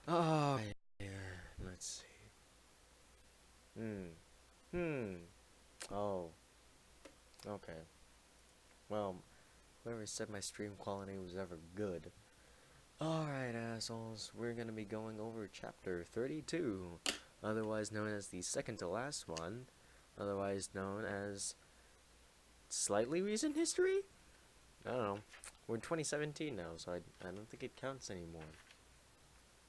Oh, here. Let's see. Oh, okay. Well, whoever said my stream quality was ever good. Alright, assholes, we're gonna be going over chapter 32, otherwise known as the second to last one, otherwise known as slightly recent history? I don't know. We're in 2017 now, so I don't think it counts anymore.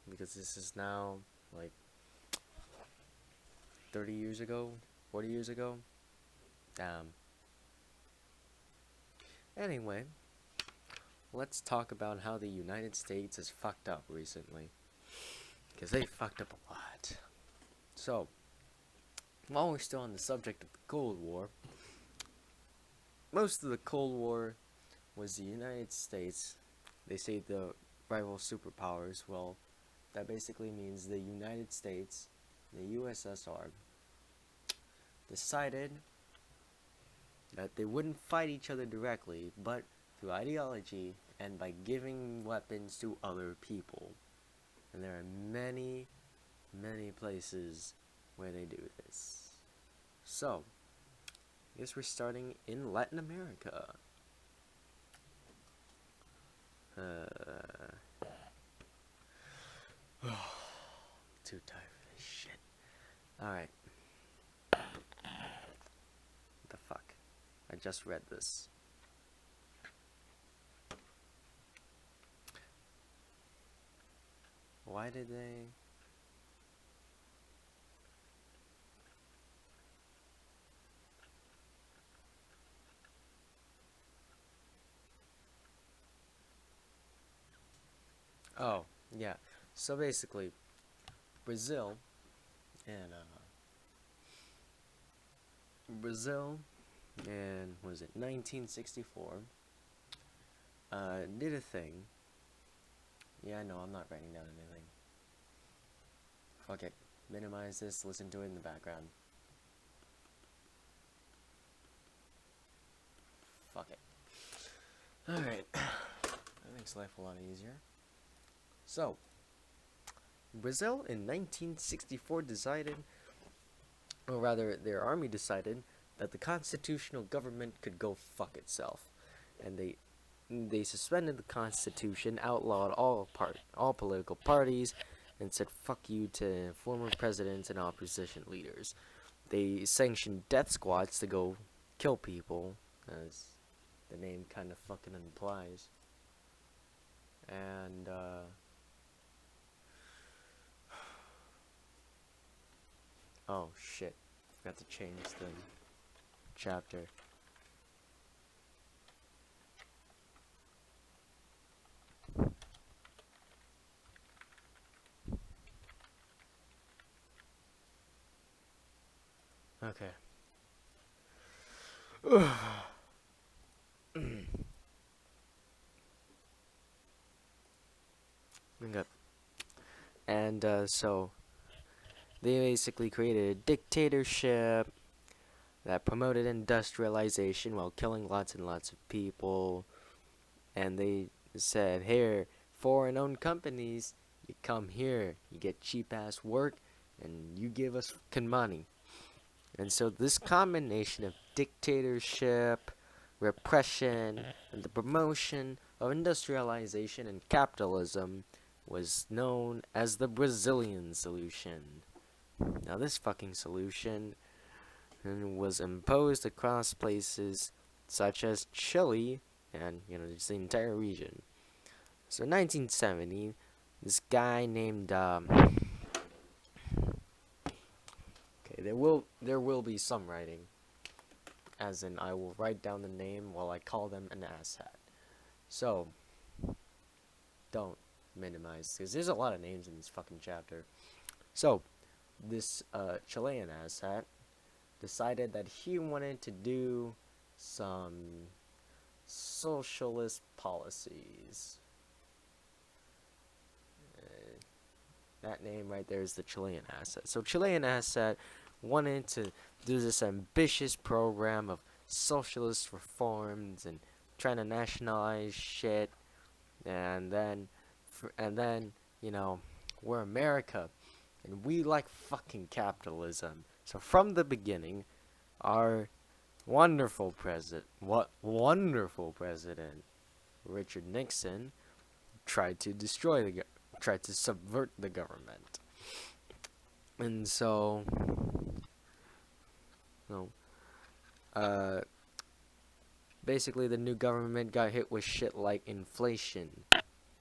Because this is now, like, 30 years ago? 40 years ago? Damn. Anyway, let's talk about how the United States has fucked up recently. Because they fucked up a lot. So, while we're still on the subject of the Cold War, most of the Cold War was the United States. They say the rival superpowers. Well, that basically means the United States, the USSR, decided that they wouldn't fight each other directly, but through ideology and by giving weapons to other people. And there are many, many places where they do this. So, I guess we're starting in Latin America. Too tired for this shit. Alright. The fuck? I just read this. Why did they... Oh, yeah. So basically, Brazil and was it 1964 did a thing. Yeah, I know, I'm not writing down anything. Fuck it. Minimize this, listen to it in the background. Fuck it. Alright. That makes life a lot easier. So, Brazil in 1964 decided, or rather their army decided, that the constitutional government could go fuck itself. And they suspended the constitution, outlawed all political parties, and said fuck you to former presidents and opposition leaders. They sanctioned death squads to go kill people, as the name kind of fucking implies. And oh shit, forgot to change the chapter. Okay. Okay. And so they basically created a dictatorship that promoted industrialization while killing lots and lots of people. And they said, here, foreign-owned companies, you come here, you get cheap-ass work, and you give us fucking money. And so this combination of dictatorship, repression, and the promotion of industrialization and capitalism was known as the Brazilian solution. Now this fucking solution was imposed across places such as Chile and, just the entire region. So in 1970, this guy named okay, there will be some writing, as in I will write down the name while I call them an asshat. So don't minimize, because there's a lot of names in this fucking chapter. So this Chilean asshat decided that he wanted to do some socialist policies. That name right there is the Chilean asshat. So Chilean asshat wanted to do this ambitious program of socialist reforms and trying to nationalize shit, and then we're America, and we like fucking capitalism. So from the beginning, our wonderful president, Richard Nixon, tried to tried to subvert the government. And so, you know, basically the new government got hit with shit like inflation,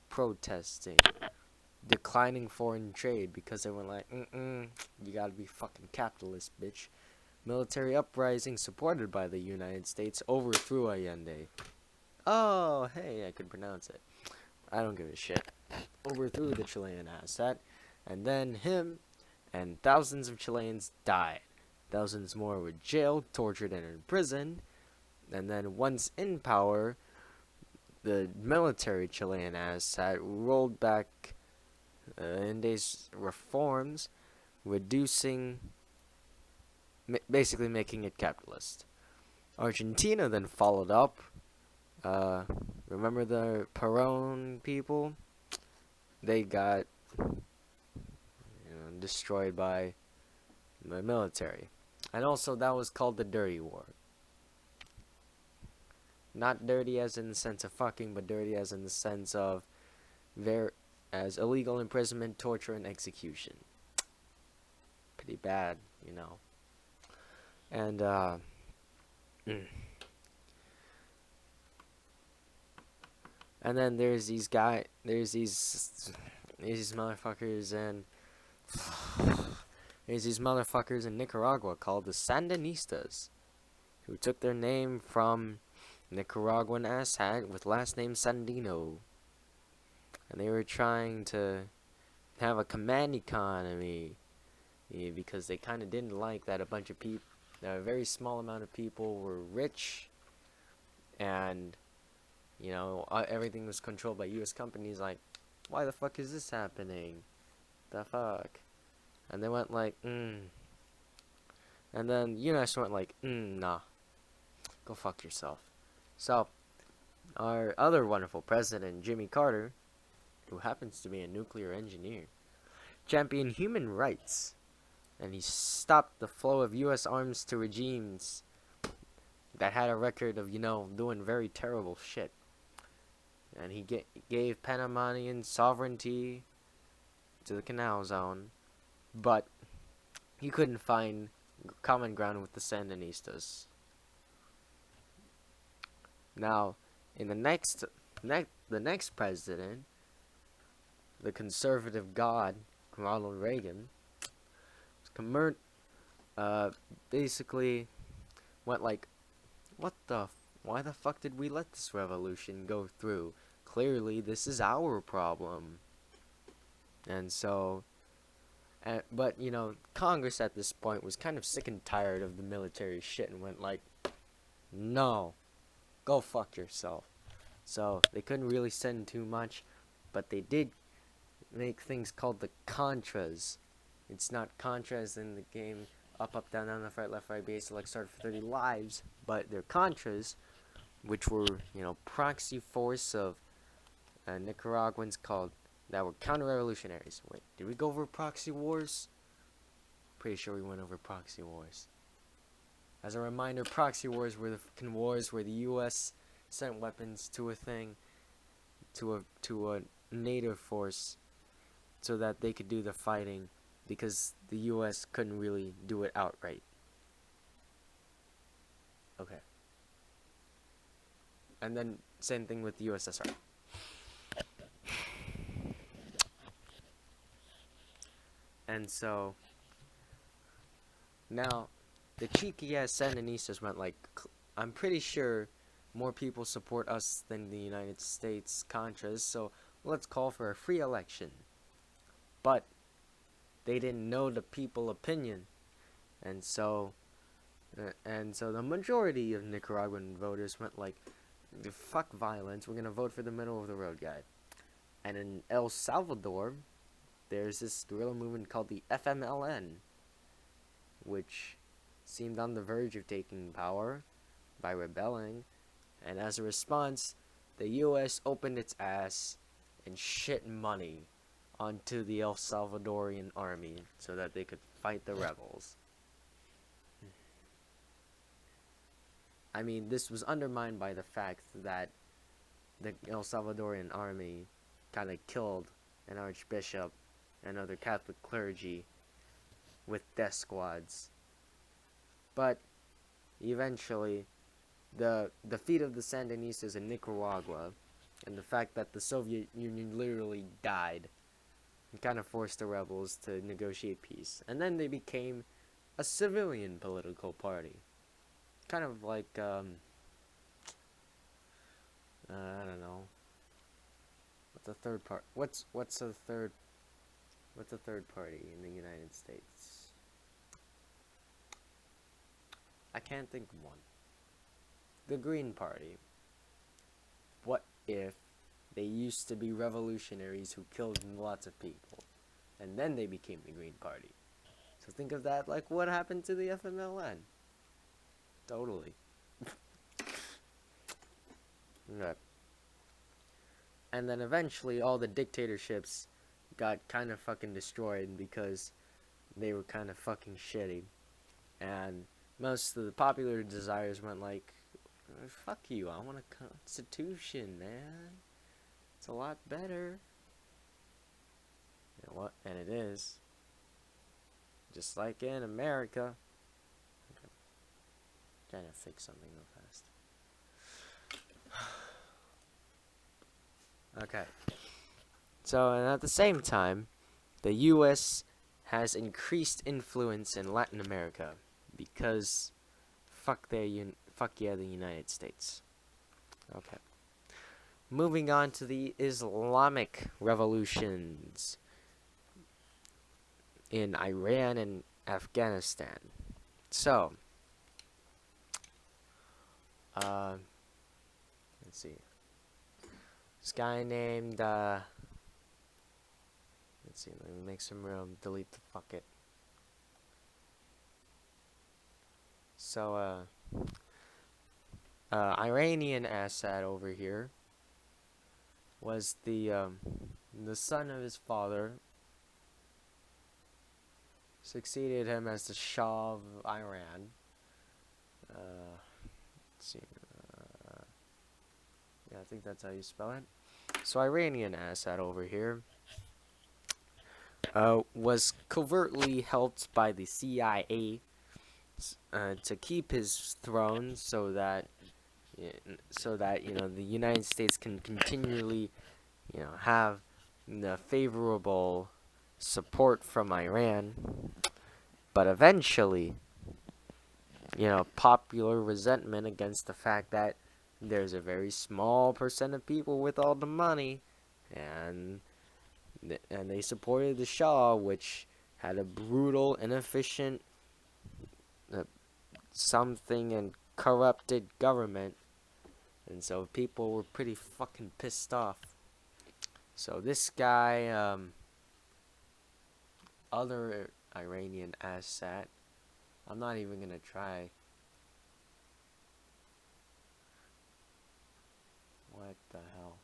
protesting, declining foreign trade because they were like, you gotta be fucking capitalist, bitch. Military uprising supported by the United States overthrew Allende. Oh, hey, I could pronounce it. I don't give a shit. Overthrew the Chilean asset, and then him and thousands of Chileans died. Thousands more were jailed, tortured, and imprisoned. And then once in power, the military Chilean asset rolled back Allende's reforms, reducing, basically making it capitalist. Argentina then followed up. Remember the Peron people? They got destroyed by the military. And also that was called the Dirty War. Not dirty as in the sense of fucking, but dirty as in the sense of as illegal imprisonment, torture, and execution. Pretty bad, you know. And and then there's these motherfuckers and there's these motherfuckers in Nicaragua called the Sandinistas, who took their name from Nicaraguan asshat with last name Sandino. And they were trying to have a command economy because they kind of didn't like that a bunch of people, that a very small amount of people were rich, and everything was controlled by U.S. companies. Like, why the fuck is this happening? The fuck? And they went like, And then U.S. went like, nah, go fuck yourself. So, our other wonderful president, Jimmy Carter, who happens to be a nuclear engineer, championed human rights, and he stopped the flow of U.S. arms to regimes that had a record of, doing very terrible shit. And he gave Panamanian sovereignty to the Canal Zone, but he couldn't find common ground with the Sandinistas. Now, in the next president, the conservative god, Ronald Reagan, basically went like, why the fuck did we let this revolution go through? Clearly, this is our problem. And so, but Congress at this point was kind of sick and tired of the military shit and went like, no, go fuck yourself. So they couldn't really send too much, but they did make things called the Contras. It's not Contras in the game up, down, left, right, base, select, start for 30 lives, but they're Contras, which were, proxy force of Nicaraguans that were counter-revolutionaries. Wait, did we go over proxy wars? Pretty sure we went over proxy wars. As a reminder, proxy wars were the fucking wars where the U.S. sent weapons to a native force so that they could do the fighting, because the U.S. couldn't really do it outright. Okay. And then same thing with the USSR. And so now the cheeky ass Sandinistas went like, I'm pretty sure more people support us than the United States Contras, so let's call for a free election. But they didn't know the people opinion, and so the majority of Nicaraguan voters went like, fuck violence, we're gonna vote for the middle of the road guy. And in El Salvador, there's this guerrilla movement called the FMLN, which seemed on the verge of taking power by rebelling, and as a response, the U.S. opened its ass and shit money onto the El Salvadorian army so that they could fight the rebels. I mean, this was undermined by the fact that the El Salvadorian army kind of killed an archbishop and other Catholic clergy with death squads. But eventually, the defeat of the Sandinistas in Nicaragua and the fact that the Soviet Union literally died kind of forced the rebels to negotiate peace. And then they became a civilian political party. Kind of like, I don't know. What's a third part? What's a third party in the United States? I can't think of one. The Green Party. What if they used to be revolutionaries who killed lots of people, and then they became the Green Party? So think of that like what happened to the FMLN. Totally. Okay. And then eventually all the dictatorships got kind of fucking destroyed because they were kind of fucking shitty. And most of the popular desires went like, fuck you, I want a constitution, man. It's a lot better. You know what? And it is. Just like in America. Okay. Trying to fix something real fast. Okay. So, and at the same time, the U.S. has increased influence in Latin America because fuck yeah, the United States. Okay. Moving on to the Islamic revolutions in Iran and Afghanistan. So, let's see. This guy named, let's see, let me make some room, delete the fuck it. So, Iranian Assad over here was the son of his father, succeeded him as the Shah of Iran. Let's see, yeah, I think that's how you spell it. So Iranian Assad over here was covertly helped by the CIA to keep his throne, so that the United States can continually have the favorable support from Iran. But eventually, popular resentment against the fact that there's a very small percent of people with all the money, and they supported the Shah, which had a brutal, inefficient, something and corrupted government, and so people were pretty fucking pissed off. So this guy, other Iranian Assad, I'm not even gonna try. What the hell?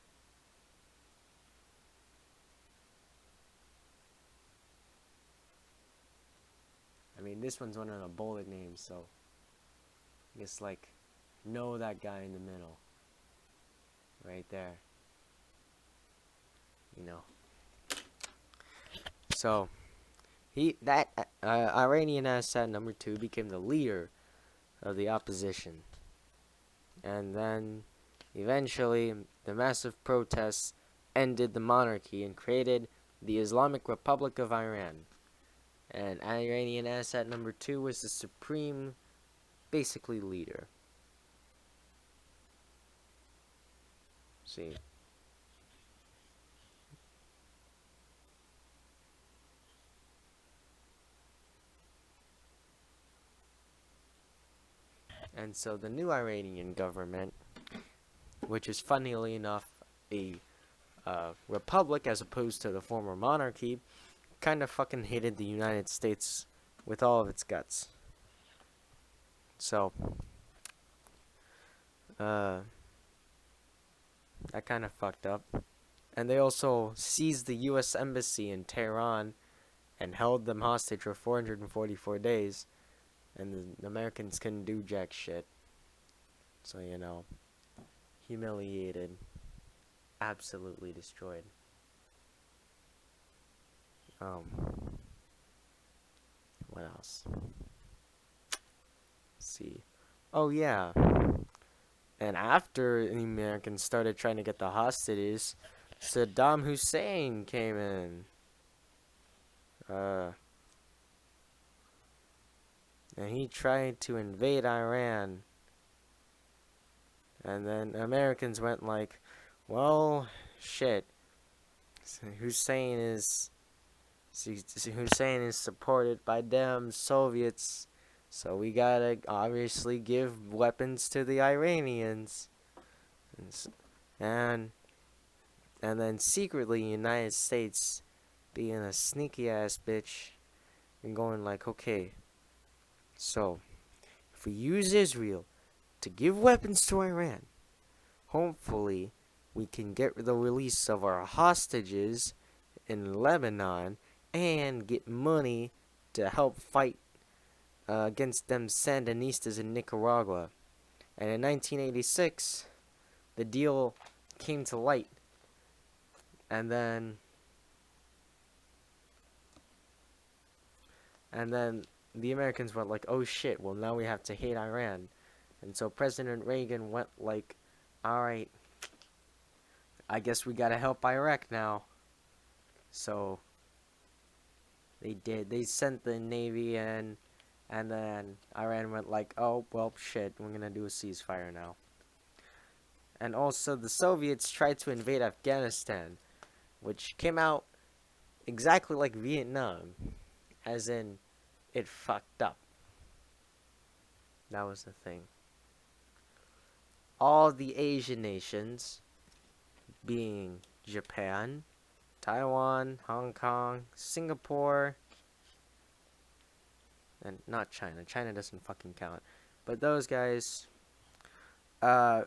I mean, this one's one of the bullet names, so I guess, like, know that guy in the middle. Right there. So, Iranian Assad number 2 became the leader of the opposition. And then, eventually, the massive protests ended the monarchy and created the Islamic Republic of Iran. And Iranian Assad number 2 was the supreme, basically, leader. See. And so the new Iranian government, which is funnily enough a republic as opposed to the former monarchy, kind of fucking hated the United States with all of its guts. So, that kind of fucked up. And they also seized the U.S. Embassy in Tehran and held them hostage for 444 days. And the Americans couldn't do jack shit. So, humiliated, absolutely destroyed. Um, what else? Let's see. Oh, yeah. And after the Americans started trying to get the hostages, Saddam Hussein came in. Uh, and he tried to invade Iran. And then Americans went like, well, shit. Hussein is Hussein is supported by them Soviets, so we gotta obviously give weapons to the Iranians, and and then secretly United States being a sneaky ass bitch and going like, okay, so if we use Israel to give weapons to Iran, hopefully we can get the release of our hostages in Lebanon and get money to help fight against them Sandinistas in Nicaragua. And in 1986, the deal came to light. And then the Americans went like, oh shit, well now we have to hate Iran. And so President Reagan went like, alright, I guess we gotta help Iraq now. So they did. They sent the Navy in, and then Iran went like, oh, well, shit, we're gonna do a ceasefire now. And also, the Soviets tried to invade Afghanistan, which came out exactly like Vietnam, as in, it fucked up. That was the thing. All the Asian nations, being Japan, Taiwan, Hong Kong, Singapore, and not China. China doesn't fucking count. But those guys uh,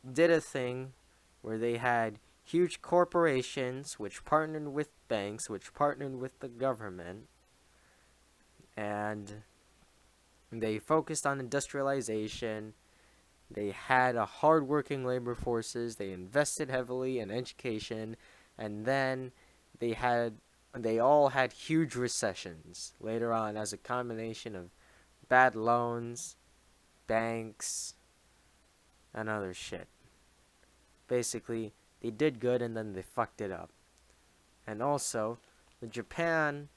did a thing where they had huge corporations which partnered with banks, which partnered with the government, and they focused on industrialization. They had a hard-working labor forces. They invested heavily in education, and then they all had huge recessions later on as a combination of bad loans, banks, and other shit. Basically, they did good and then they fucked it up. And also, the Japan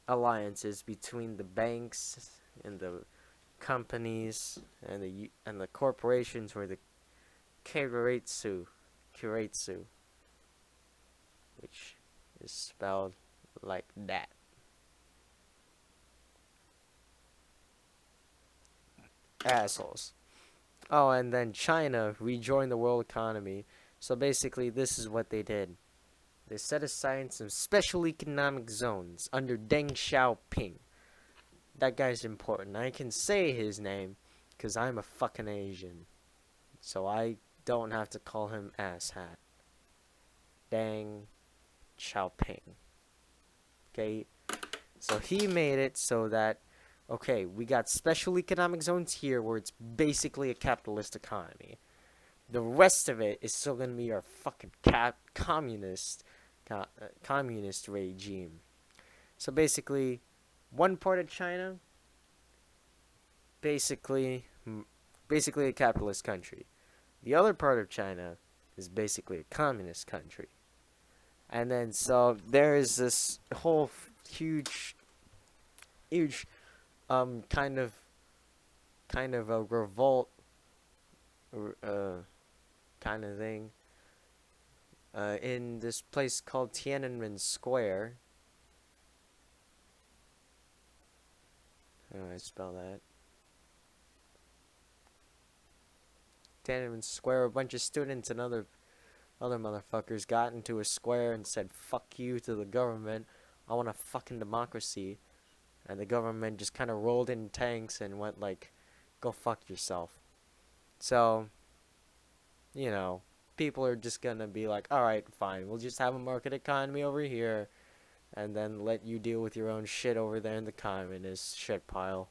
alliances between the banks and the companies and the corporations were the Keiretsu, which is spelled like that. Assholes. Oh, and then China rejoined the world economy. So basically, this is what they did. They set aside some special economic zones under Deng Xiaoping. That guy's important. I can say his name because I'm a fucking Asian. So I don't have to call him asshat. Deng Xiaoping. Okay? So he made it so that, okay, we got special economic zones here where it's basically a capitalist economy. The rest of it is still gonna be our fucking communist regime. So basically, one part of China, basically a capitalist country. The other part of China is basically a communist country. And then so there is this whole huge kind of a revolt kind of thing in this place called Tiananmen Square. How do I spell that? Tiananmen Square. A bunch of students and other motherfuckers got into a square and said "fuck you" to the government. I want a fucking democracy. And the government just kind of rolled in tanks and went like, go fuck yourself. So, people are just gonna be like, all right, fine, we'll just have a market economy over here, and then let you deal with your own shit over there in the communist shit pile.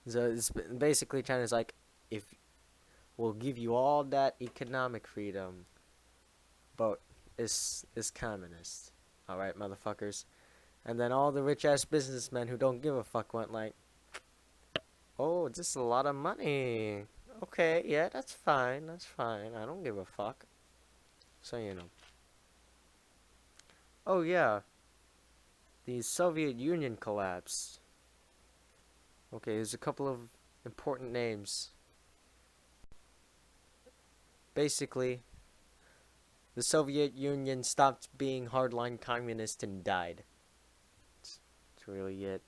So it's basically China's like, if we'll give you all that economic freedom, but it's communist. All right, motherfuckers. And then all the rich ass businessmen who don't give a fuck went like, oh, this is a lot of money. Okay, yeah, that's fine. That's fine. I don't give a fuck. So, you know. Oh, yeah. The Soviet Union collapsed. Okay, there's a couple of important names. Basically, the Soviet Union stopped being hardline communist and died. That's really it.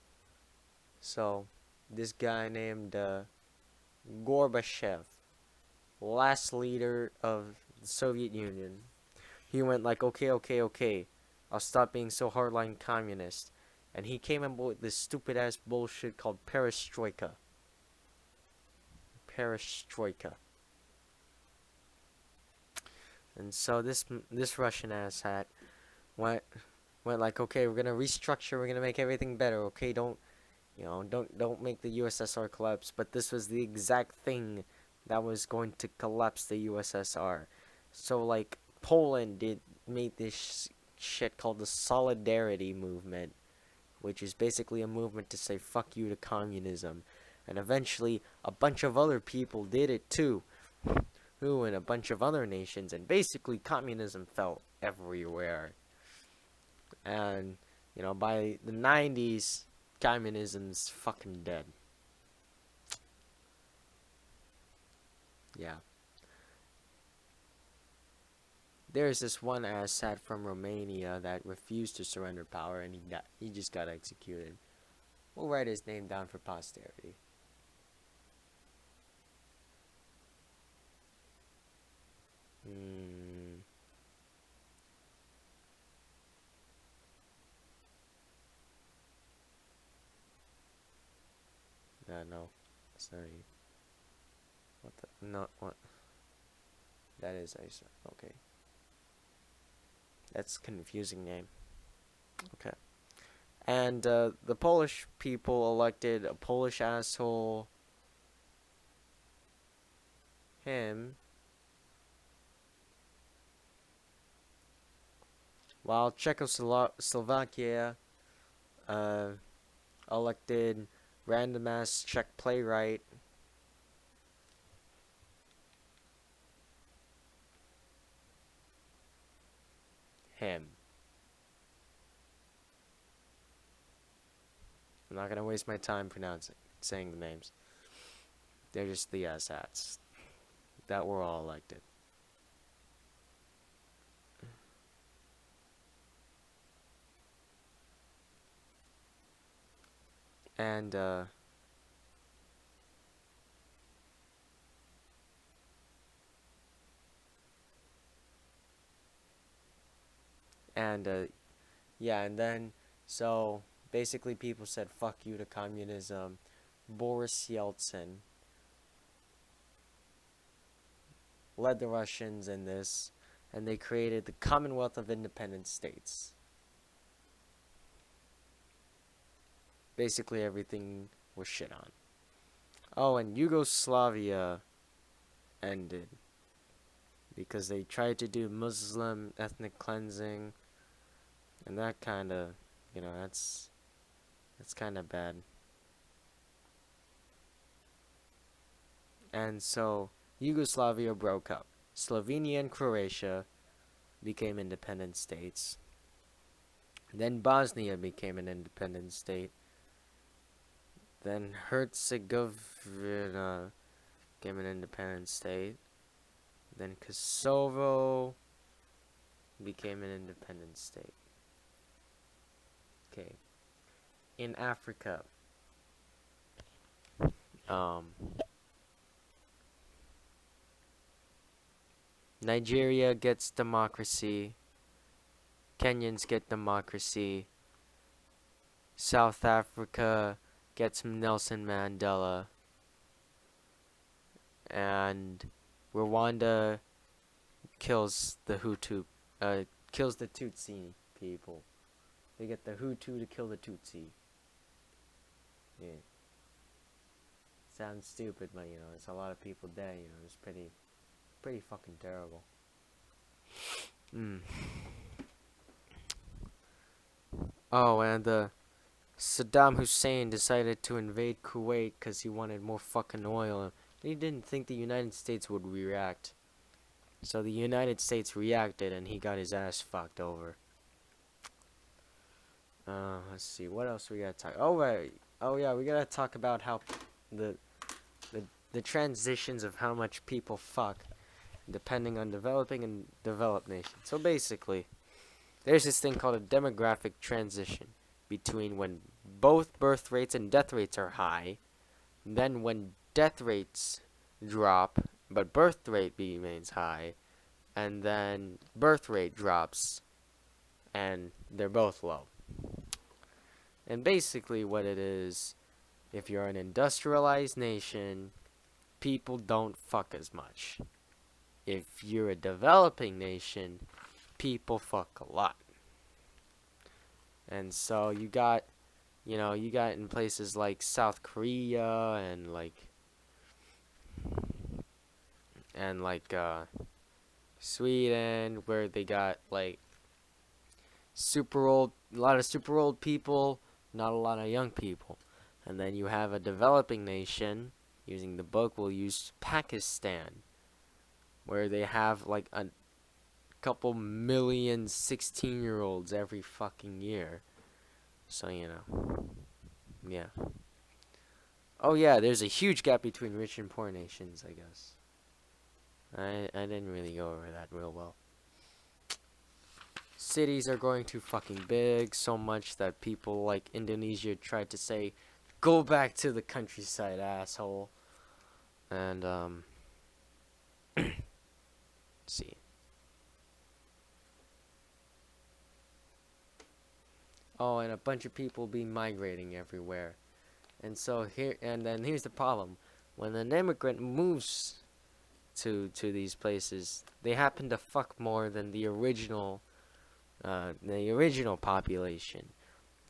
So, this guy named Gorbachev, last leader of the Soviet Union, he went like, okay, okay, okay, I'll stop being so hardline communist. And he came up with this stupid ass bullshit called Perestroika. Perestroika. And so this Russian ass hat went like, okay, we're gonna restructure, we're gonna make everything better. Okay, don't make the USSR collapse. But this was the exact thing that was going to collapse the USSR. So like Poland made this shit called the Solidarity Movement, which is basically a movement to say fuck you to communism. And eventually a bunch of other people did it too. Who in a bunch of other nations, and basically communism fell everywhere. And by the 90s, communism's fucking dead. Yeah. There's this one asshat from Romania that refused to surrender power, and he just got executed. We'll write his name down for posterity. No, it's not he. What the? No, what? That is Iceland. Okay. That's a confusing name. Okay. And the Polish people elected a Polish asshole, him, while Czechoslovakia elected random ass Czech playwright, him. I'm not gonna waste my time saying the names. They're just the asshats that were all elected. And yeah, and then so basically people said fuck you to communism. Boris Yeltsin led the Russians in this, and they created the Commonwealth of Independent States. Basically everything was shit on. Oh, and Yugoslavia ended because they tried to do Muslim ethnic cleansing, and that kind of, that's kind of bad. And so Yugoslavia broke up. Slovenia and Croatia became independent states. Then Bosnia became an independent state. Then Herzegovina became an independent state. Then Kosovo became an independent state. Okay. In Africa, Nigeria gets democracy. Kenyans get democracy. South Africa gets Nelson Mandela. And Rwanda kills the Hutu, kills the Tutsi people. They get the Hutu to kill the Tutsi. Yeah. Sounds stupid, but it's a lot of people dead. It's pretty fucking terrible. Oh, and Saddam Hussein decided to invade Kuwait because he wanted more fucking oil. He didn't think the United States would react. So the United States reacted and he got his ass fucked over. Let's see, what else we gotta talk? Oh, right. Oh, yeah, we gotta talk about how the transitions of how much people fuck depending on developing and developed nations. So basically, there's this thing called a demographic transition between when both birth rates and death rates are high, then when death rates drop but birth rate remains high, and then birth rate drops and they're both low. And basically what it is, if you're an industrialized nation, people don't fuck as much. If you're a developing nation, people fuck a lot. And so you got in places like South Korea and Sweden, where they got like a lot of super old people, not a lot of young people. And then you have a developing nation, using the book, we'll use Pakistan, where they have like a couple million 16-year-olds every fucking year. So, yeah. Oh, yeah, there's a huge gap between rich and poor nations, I guess. I didn't really go over that real well. Cities are growing too fucking big, so much that people like Indonesia tried to say, go back to the countryside, asshole. And, let's see. Oh, and a bunch of people be migrating everywhere. And so then here's the problem. When an immigrant moves to these places, they happen to fuck more than the original population.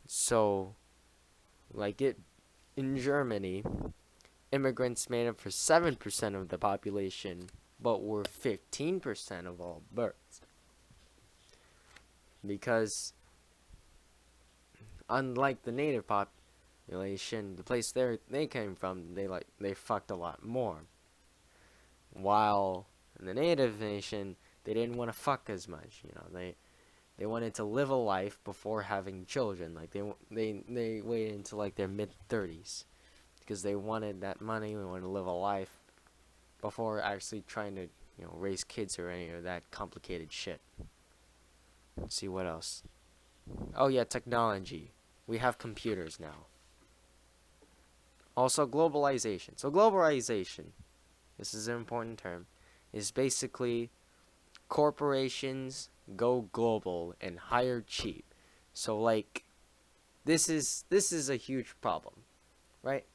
So, in Germany, immigrants made up for 7% of the population, but were 15% of all births. Because unlike the native population, the place they came from, they fucked a lot more. While in the native nation, they didn't want to fuck as much. They wanted to live a life before having children. Like they waited until like their mid-30s because they wanted that money. They wanted to live a life before actually trying to raise kids or any of that complicated shit. Let's see what else. Oh yeah, technology. We have computers now. Also, globalization. So globalization, this is an important term, is basically corporations go global and hire cheap. So this is a huge problem, right?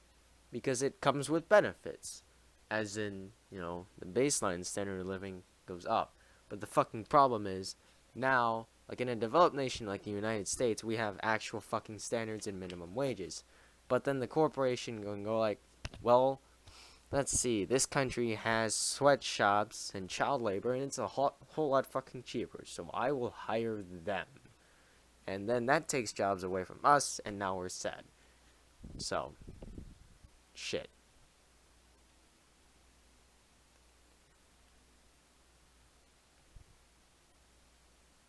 Because it comes with benefits, as in the baseline standard of living goes up. But the fucking problem is now, like in a developed nation like the United States, we have actual fucking standards and minimum wages. But then the corporation can go like, well, let's see, this country has sweatshops and child labor, and it's a whole lot fucking cheaper, so I will hire them. And then that takes jobs away from us, and now we're sad. So, shit.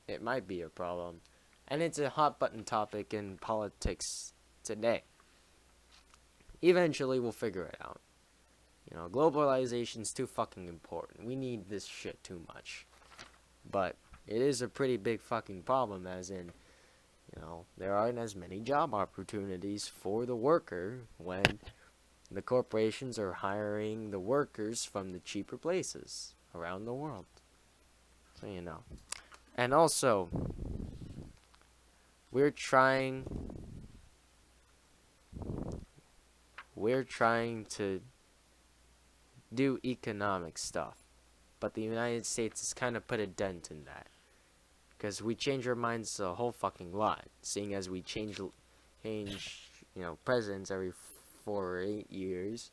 It might be a problem. And it's a hot button topic in politics today. Eventually, we'll figure it out. Globalization's too fucking important. We need this shit too much. But it is a pretty big fucking problem, as in, there aren't as many job opportunities for the worker when the corporations are hiring the workers from the cheaper places around the world. So, And also, we're trying to do economic stuff. but the United States has kind of put a dent in that. Because we change our minds a whole fucking lot, seeing as we change presidents every 4 or 8 years,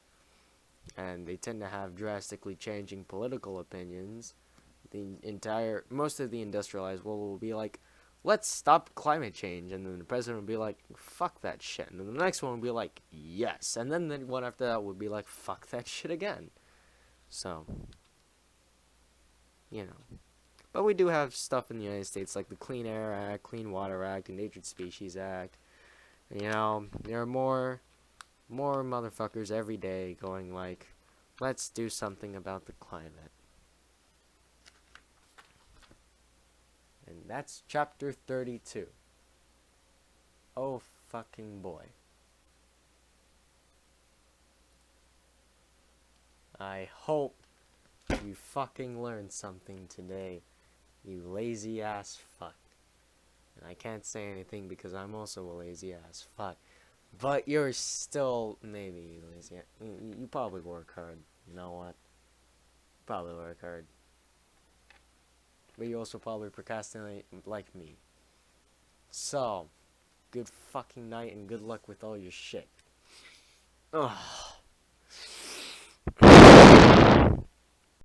and they tend to have drastically changing political opinions. Most of the industrialized world will be like, let's stop climate change, and then the president will be like, fuck that shit, and then the next one will be like, yes, and then the one after that would be like, fuck that shit again. So, you know. But we do have stuff in the United States like the Clean Air Act, Clean Water Act, Endangered Species Act. There are more motherfuckers every day going like, let's do something about the climate. And that's chapter 32. Oh fucking boy. I hope you fucking learned something today, you lazy ass fuck. And I can't say anything because I'm also a lazy ass fuck. But you're still maybe lazy. You probably work hard. You know what? You probably work hard. But you also probably procrastinate like me. So, good fucking night and good luck with all your shit. Ugh.